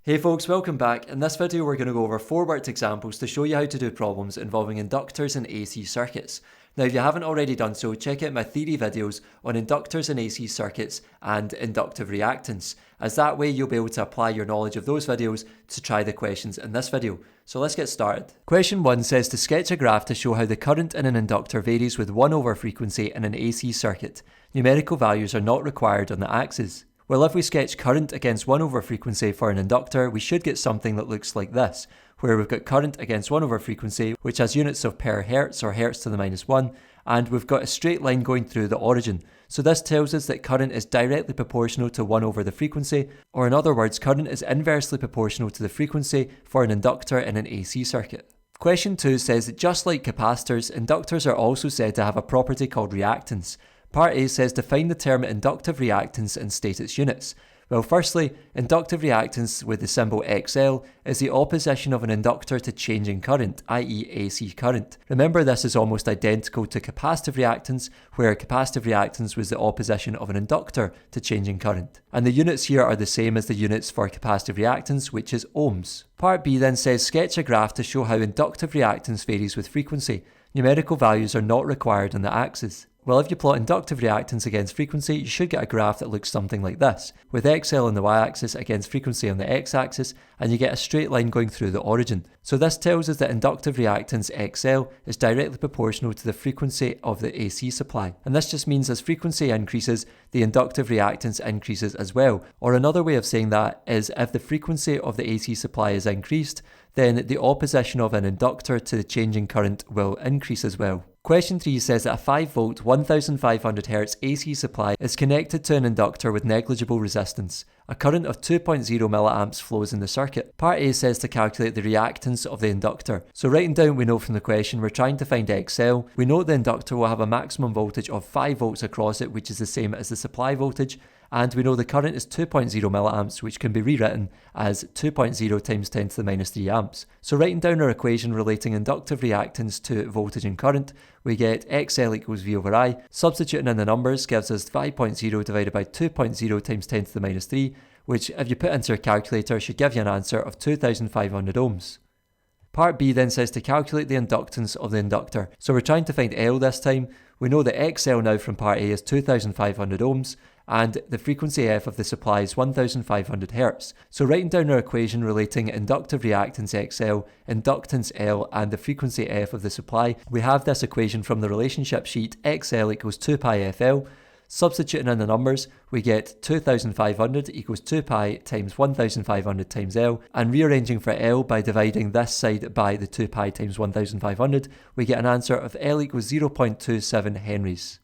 Hey folks, welcome back. In this video we're going to go over 4 worked examples to show you how to do problems involving inductors and AC circuits. Now if you haven't already done so, check out my theory videos on inductors and AC circuits and inductive reactance, as that way you'll be able to apply your knowledge of those videos to try the questions in this video. So let's get started. Question 1 says to sketch a graph to show how the current in an inductor varies with 1 over frequency in an AC circuit. Numerical values are not required on the axes. Well, if we sketch current against 1 over frequency for an inductor, we should get something that looks like this, where we've got current against 1 over frequency, which has units of per hertz or hertz to the minus 1, and we've got a straight line going through the origin. So this tells us that current is directly proportional to 1 over the frequency, or in other words, current is inversely proportional to the frequency for an inductor in an AC circuit. Question 2 says that just like capacitors, inductors are also said to have a property called reactance. Part A says to find the term inductive reactance and state its units. Well, firstly, inductive reactance with the symbol XL is the opposition of an inductor to changing current, i.e. AC current. Remember, this is almost identical to capacitive reactance, where capacitive reactance was the opposition of an inductor to changing current. And the units here are the same as the units for capacitive reactance, which is ohms. Part B then says sketch a graph to show how inductive reactance varies with frequency. Numerical values are not required on the axis. Well, if you plot inductive reactance against frequency, you should get a graph that looks something like this, with XL on the y-axis against frequency on the x-axis, and you get a straight line going through the origin. So this tells us that inductive reactance XL is directly proportional to the frequency of the AC supply. And this just means as frequency increases, the inductive reactance increases as well. Or another way of saying that is if the frequency of the AC supply is increased, then the opposition of an inductor to the changing current will increase as well. Question 3 says that a 5 volt 1500 Hz AC supply is connected to an inductor with negligible resistance. A current of 2.0 milliamps flows in the circuit. Part A says to calculate the reactance of the inductor. So writing down we know from the question, we're trying to find XL. We know the inductor will have a maximum voltage of 5 volts across it, which is the same as the supply voltage. And we know the current is 2.0 milliamps, which can be rewritten as 2.0 times 10 to the minus 3 amps. So writing down our equation relating inductive reactance to voltage and current, we get XL equals V over I. Substituting in the numbers gives us 5.0 divided by 2.0 times 10 to the minus 3, which if you put into your calculator should give you an answer of 2500 ohms. Part B then says to calculate the inductance of the inductor. So we're trying to find L this time. We know that XL now from part A is 2500 ohms, and the frequency F of the supply is 1500 Hz. So writing down our equation relating inductive reactance XL, inductance L, and the frequency F of the supply, we have this equation from the relationship sheet XL equals 2 pi FL. Substituting in the numbers, we get 2500 equals 2 pi times 1500 times L, and rearranging for L by dividing this side by the 2 pi times 1500, we get an answer of L equals 0.27 henries.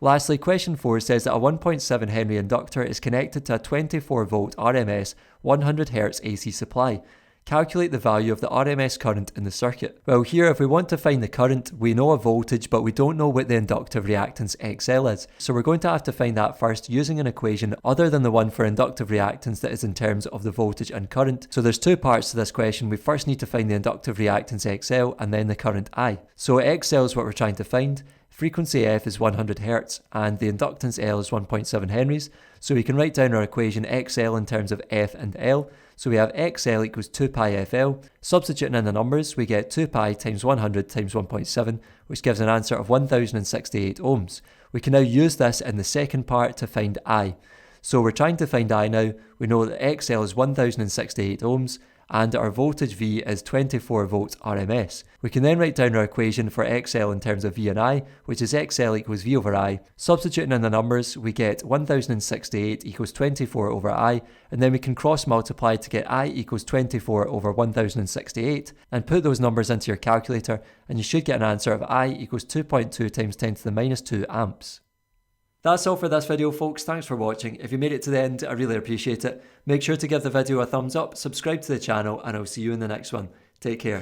Lastly, question 4 says that a 1.7 Henry inductor is connected to a 24 volt r.m.s 100 Hz AC supply. Calculate the value of the r.m.s current in the circuit. Well, here if we want to find the current, we know a voltage but we don't know what the inductive reactance XL is. So we're going to have to find that first using an equation other than the one for inductive reactance that is in terms of the voltage and current. So there's 2 parts to this question. We first need to find the inductive reactance XL and then the current I. So XL is what we're trying to find. Frequency F is 100 Hz and the inductance L is 1.7 henries. So we can write down our equation XL in terms of F and L. So we have XL equals 2 pi FL. Substituting in the numbers, we get 2 pi times 100 times 1.7, which gives an answer of 1068 ohms. We can now use this in the second part to find I. So we're trying to find I now. We know that XL is 1068 ohms, and our voltage V is 24 volts r.m.s. We can then write down our equation for XL in terms of V and I, which is XL equals V over I. Substituting in the numbers, we get 1068 equals 24 over I, and then we can cross multiply to get I equals 24 over 1068, and put those numbers into your calculator, and you should get an answer of I equals 2.2 times 10 to the minus 2 amps. That's all for this video folks, thanks for watching. If you made it to the end, I really appreciate it. Make sure to give the video a thumbs up, subscribe to the channel, and I'll see you in the next one. Take care.